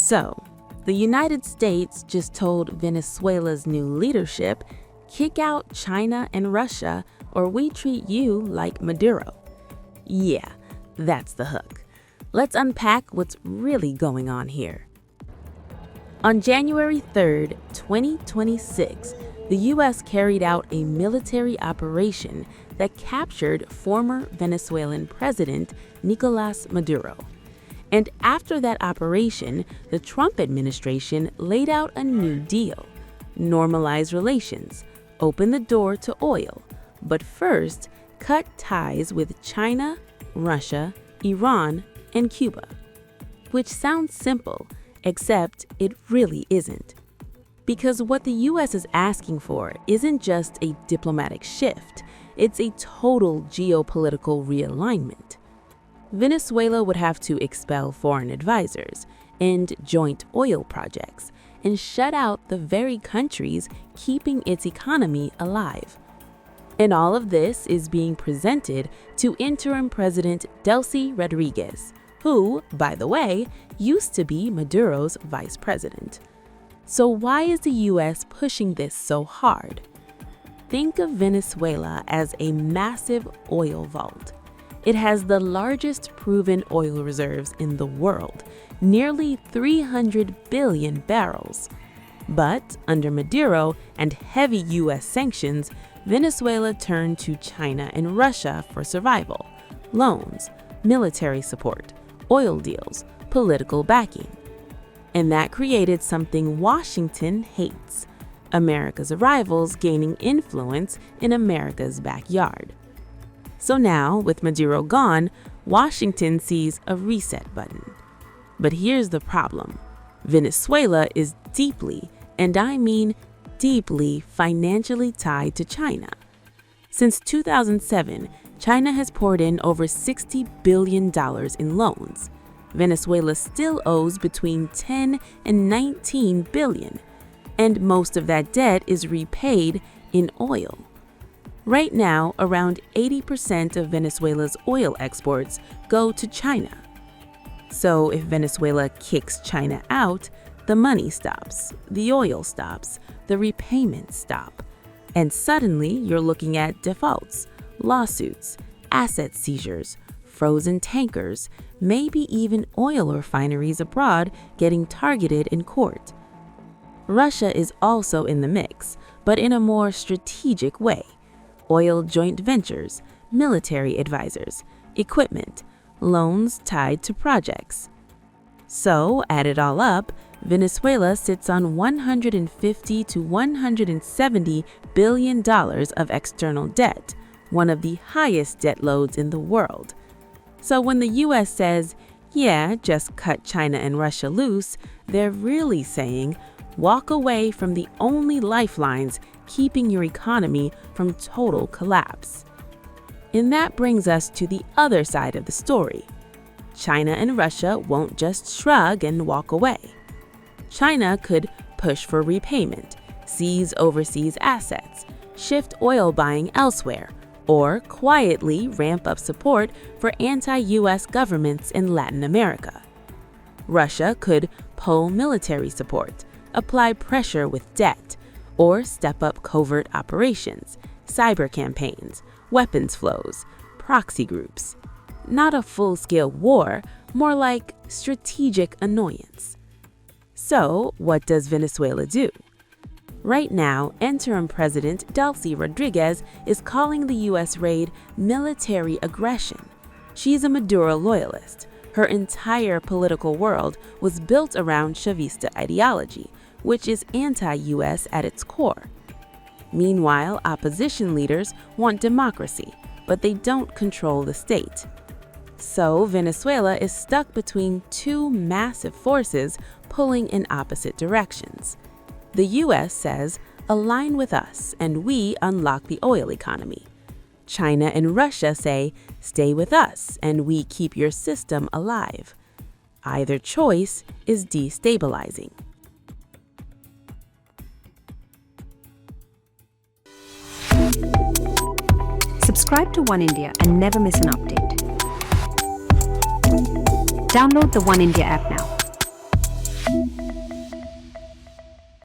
So, the United States just told Venezuela's new leadership, kick out China and Russia or we treat you like Maduro. Yeah, that's the hook. Let's unpack what's really going on here. On January 3rd, 2026, the U.S. carried out a military operation that captured former Venezuelan President Nicolás Maduro. And after that operation, the Trump administration laid out a new deal: normalize relations, open the door to oil, but first cut ties with China, Russia, Iran, and Cuba. Which sounds simple, except it really isn't. Because what the U.S. is asking for isn't just a diplomatic shift, it's a total geopolitical realignment. Venezuela would have to expel foreign advisors, end joint oil projects, and shut out the very countries keeping its economy alive. And all of this is being presented to interim President Delcy Rodriguez, who, by the way, used to be Maduro's vice president. So why is the U.S. pushing this so hard? Think of Venezuela as a massive oil vault. It has the largest proven oil reserves in the world, nearly 300 billion barrels. But under Maduro and heavy U.S. sanctions, Venezuela turned to China and Russia for survival, loans, military support, oil deals, political backing. And that created something Washington hates: America's rivals gaining influence in America's backyard. So now, with Maduro gone, Washington sees a reset button. But here's the problem: Venezuela is deeply, and I mean deeply, financially tied to China. Since 2007, China has poured in over $60 billion in loans. Venezuela still owes between 10 and 19 billion, and most of that debt is repaid in oil. Right now, around 80% of Venezuela's oil exports go to China. So if Venezuela kicks China out, the money stops, the oil stops, the repayments stop, and suddenly you're looking at defaults, lawsuits, asset seizures, frozen tankers, maybe even oil refineries abroad getting targeted in court. Russia is also in the mix, but in a more strategic way: oil joint ventures, military advisors, equipment, loans tied to projects. So, add it all up, Venezuela sits on $150 to $170 billion of external debt, one of the highest debt loads in the world. So when the U.S. says, yeah, just cut China and Russia loose, they're really saying, walk away from the only lifelines keeping your economy from total collapse. And that brings us to the other side of the story. China and Russia won't just shrug and walk away. China could push for repayment, seize overseas assets, shift oil buying elsewhere, or quietly ramp up support for anti-U.S. governments in Latin America. Russia could pull military support, apply pressure with debt, or step up covert operations, cyber campaigns, weapons flows, proxy groups. Not a full-scale war, more like strategic annoyance. So, what does Venezuela do? Right now, interim President Delcy Rodriguez is calling the U.S. raid military aggression. She's a Maduro loyalist. Her entire political world was built around Chavista ideology, which is anti-U.S. at its core. Meanwhile, opposition leaders want democracy, but they don't control the state. So, Venezuela is stuck between two massive forces pulling in opposite directions. The U.S. says, align with us and we unlock the oil economy. China and Russia say, stay with us and we keep your system alive. Either choice is destabilizing. Subscribe to One India and never miss an update. Download the One India app now.